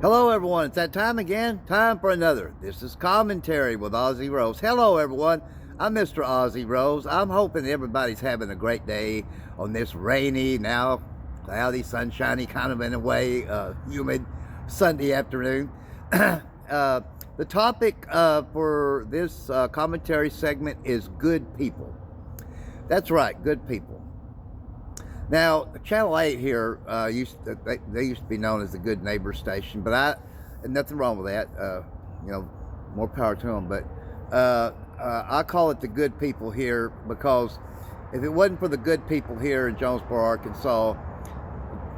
Hello everyone, it's that time again, time for another. This is Commentary with Ozzy Rose. Hello everyone, I'm Mr. Ozzy Rose. I'm hoping everybody's having a great day on this rainy, now cloudy, sunshiny, kind of in a way, humid Sunday afternoon. The topic for this commentary segment is good people. That's right, good people. Now, Channel 8 here, they used to be known as the Good Neighbor Station, but nothing wrong with that, more power to them, but I call it the good people here because if it wasn't for the good people here in Jonesboro, Arkansas,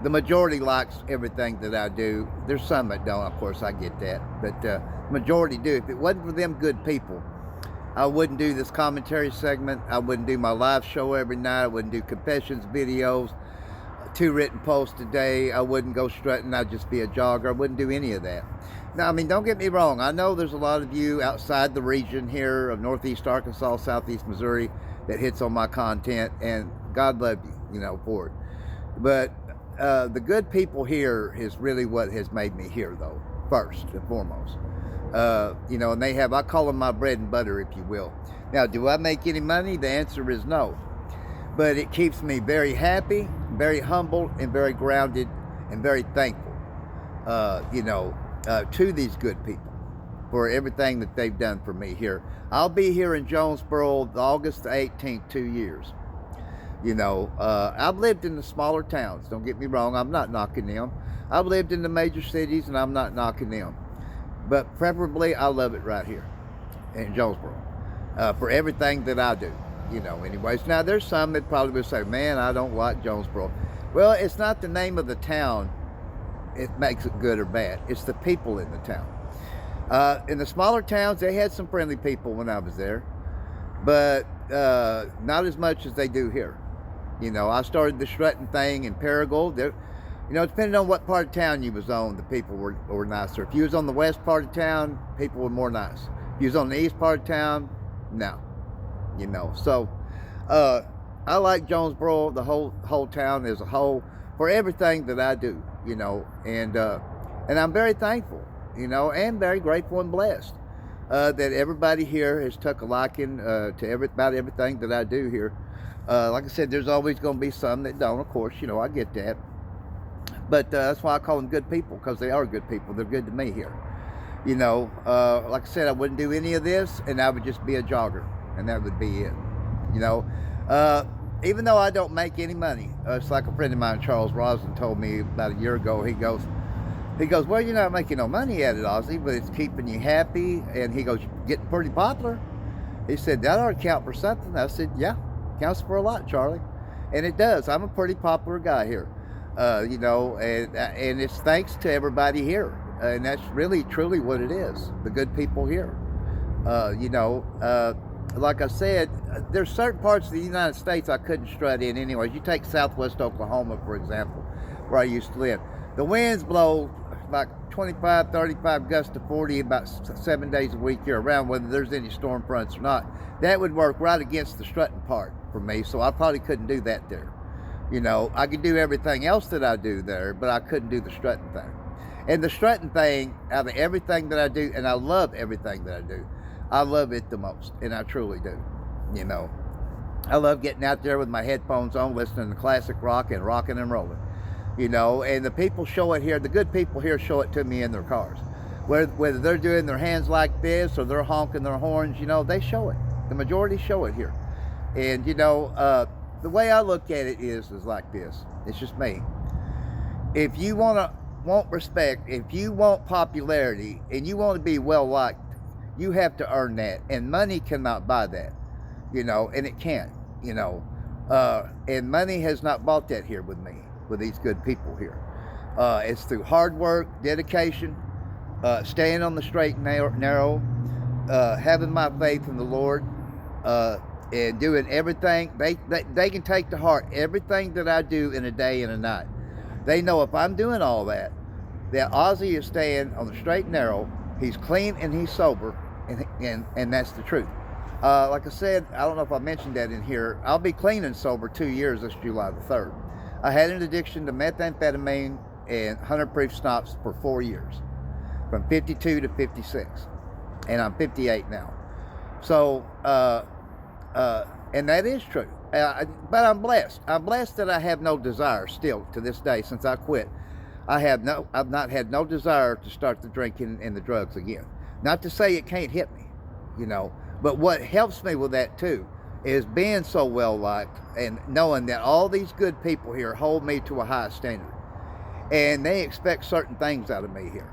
the majority likes everything that I do. There's some that don't, of course, I get that, but the majority do. If it wasn't for them good people, I wouldn't do this commentary segment. I wouldn't do my live show every night. I wouldn't do confessions videos, 2 written posts a day. I wouldn't go strutting. I'd just be a jogger. I wouldn't do any of that. Now, I mean, don't get me wrong. I know there's a lot of you outside the region here of Northeast Arkansas, Southeast Missouri that hits on my content, and God love you, for it. But the good people here is really what has made me here, though, first and foremost. And they have, I call them my bread and butter, if you will. Now, do I make any money? The answer is no. But it keeps me very happy, very humble, and very grounded, and very thankful, to these good people for everything that they've done for me here. I'll be here in Jonesboro August the 18th, 2 years. I've lived in the smaller towns. Don't get me wrong. I'm not knocking them. I've lived in the major cities, and I'm not knocking them. But preferably, I love it right here in Jonesboro for everything that I do, anyways. Now, there's some that probably would say, man, I don't like Jonesboro. Well, it's not the name of the town it makes it good or bad. It's the people in the town. In the smaller towns, they had some friendly people when I was there, but not as much as they do here. I started the strutting thing in Paragould. Depending on what part of town you was on, the people were nicer. If you was on the west part of town, people were more nice. If you was on the east part of town, no. So I like Jonesboro, the whole town as a whole, for everything that I do, and I'm very thankful, and very grateful and blessed that everybody here has took a liking to about everything that I do here. Like I said, there's always going to be some that don't, of course, I get that. But that's why I call them good people, because they are good people. They're good to me here. Like I said, I wouldn't do any of this, and I would just be a jogger, and that would be it. Even though I don't make any money, it's like a friend of mine, Charles Roslin, told me about a year ago. He goes, well, you're not making no money at it, Ozzy, but it's keeping you happy. And he goes, you're getting pretty popular. He said, that ought to count for something. I said, yeah, counts for a lot, Charlie. And it does. I'm a pretty popular guy here. And it's thanks to everybody here, and that's really truly what it is, the good people here. Like I said, there's certain parts of the United States I couldn't strut in anyways. You take Southwest Oklahoma, for example, where I used to live. The winds blow like 25, 35 gusts to 40 about 7 days a week year around, whether there's any storm fronts or not. That would work right against the strutting part for me, so I probably couldn't do that there. I could do everything else that I do there, but I couldn't do the strutting thing. And the strutting thing, out of everything that I do, and I love everything that I do, I love it the most, and I truly do. I love getting out there with my headphones on, listening to classic rock and rocking and rolling. And the people show it here, the good people here show it to me in their cars. Whether they're doing their hands like this or they're honking their horns, they show it. The majority show it here. And, the way I look at it is like this. It's just me. If you want respect, if you want popularity, and you want to be well liked, you have to earn that. And money cannot buy that, and it can't, and money has not bought that here with me, with these good people here. It's through hard work, dedication, staying on the straight and narrow, having my faith in the Lord, and doing everything. They can take to heart everything that I do in a day and a night. They know if I'm doing all that Ozzy is staying on the straight and narrow. He's clean and he's sober, and that's the truth. Like I said, I don't know if I mentioned that in here. I'll be clean and sober 2 years this July the 3rd. I had an addiction to methamphetamine and 100 proof schnapps for 4 years. from 52 to 56, and I'm 58 now. So, and that is true. But I'm blessed. I'm blessed that I have no desire still to this day since I quit. I've not had no desire to start the drinking and the drugs again. Not to say it can't hit me, you know, but what helps me with that too is being so well liked and knowing that all these good people here hold me to a high standard, and they expect certain things out of me here,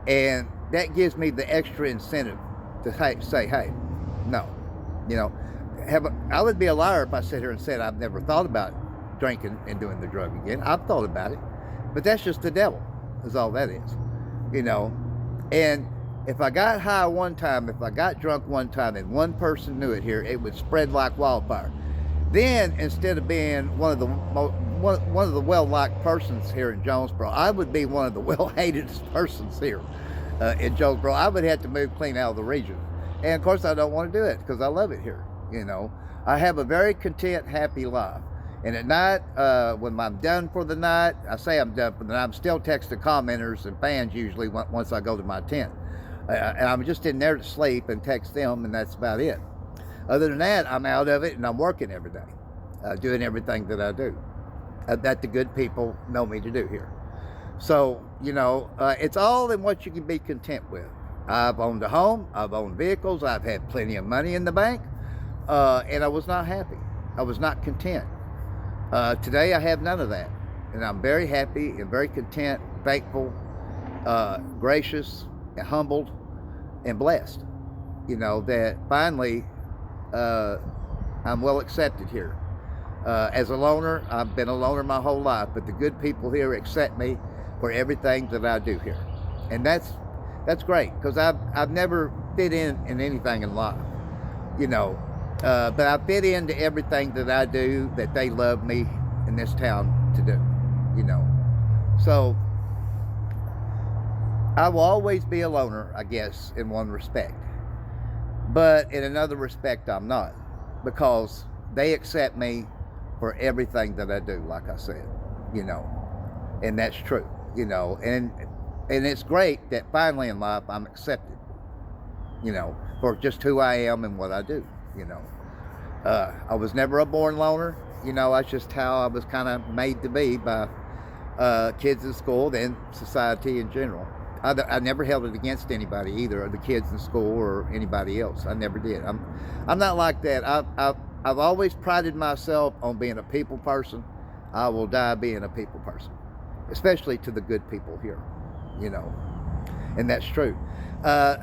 and that gives me the extra incentive to say, hey, no, you know, I would be a liar if I sit here and said I've never thought about drinking and doing the drug again. I've thought about it, but that's just the devil, is all that is, you know. And if I got high one time, if I got drunk one time, and one person knew it here, it would spread like wildfire. Then, instead of being one of the well-liked persons here in Jonesboro, I would be one of the well-hated persons here in Jonesboro. I would have to move clean out of the region, and of course, I don't want to do it because I love it here. You know, I have a very content, happy life. And at night, when I'm done for the night, I say I'm done for the night, I'm still texting commenters and fans usually once I go to my tent. And I'm just in there to sleep and text them, and that's about it. Other than that, I'm out of it, and I'm working every day, doing everything that I do, that the good people know me to do here. So, you know, it's all in what you can be content with. I've owned a home, I've owned vehicles, I've had plenty of money in the bank, and I was not happy. I was not content. Today I have none of that, and I'm very happy and very content, thankful, gracious, humbled, and blessed. You know, that finally I'm well accepted here. As a loner, I've been a loner my whole life, but the good people here accept me for everything that I do here, and that's great, because I've never fit in anything in life, you know. But I fit into everything that I do, that they love me in this town to do, you know. So I will always be a loner, I guess, in one respect. But in another respect, I'm not, because they accept me for everything that I do, like I said, you know. And that's true, you know. And it's great that finally in life I'm accepted, you know, for just who I am and what I do, you know. I was never a born loner, you know. That's just how I was kind of made to be by kids in school and society in general. I never held it against anybody, either the kids in school or anybody else. I never did. I'm not like that. I've always prided myself on being a people person. I will die being a people person, especially to the good people here, you know. And that's true. I'm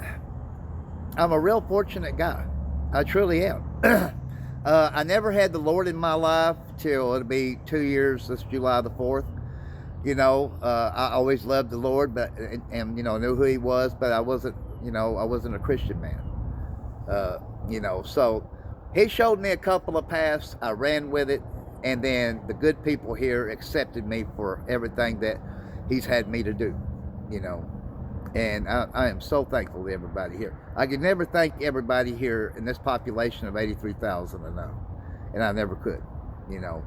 a real fortunate guy. I truly am. I never had the Lord in my life till it'll be 2 years this July the 4th. You know, I always loved the Lord, but and you know, knew who He was, but I wasn't a Christian man. You know, so He showed me a couple of paths. I ran with it, and then the good people here accepted me for everything that He's had me to do. You know, and I am so thankful to everybody here. I could never thank everybody here in this population of 83,000 enough, and I never could. You know.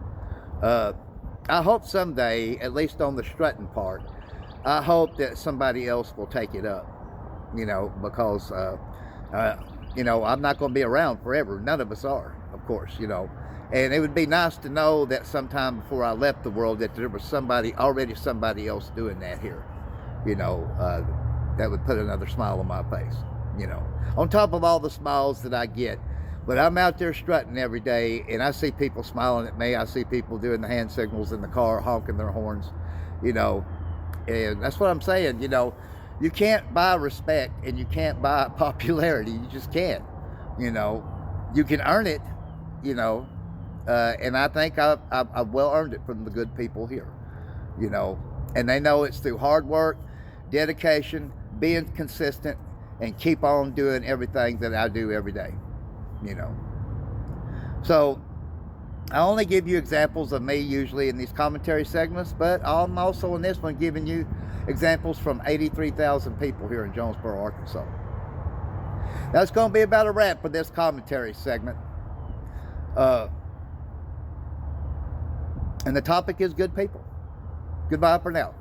I hope someday, at least on the strutting part, I hope that somebody else will take it up, you know, because, you know, I'm not going to be around forever. None of us are, of course, you know. And it would be nice to know that sometime before I left the world that there was somebody else doing that here, you know, that would put another smile on my face, you know, on top of all the smiles that I get. But I'm out there strutting every day, and I see people smiling at me. I see people doing the hand signals in the car, honking their horns, you know. And that's what I'm saying, you know. You can't buy respect, and you can't buy popularity. You just can't, you know. You can earn it, you know. And I think I've well earned it from the good people here, you know. And they know it's through hard work, dedication, being consistent, and keep on doing everything that I do every day. You know, so I only give you examples of me usually in these commentary segments, but I'm also in this one giving you examples from 83,000 people here in Jonesboro, Arkansas. That's going to be about a wrap for this commentary segment. And the topic is good people. Goodbye for now.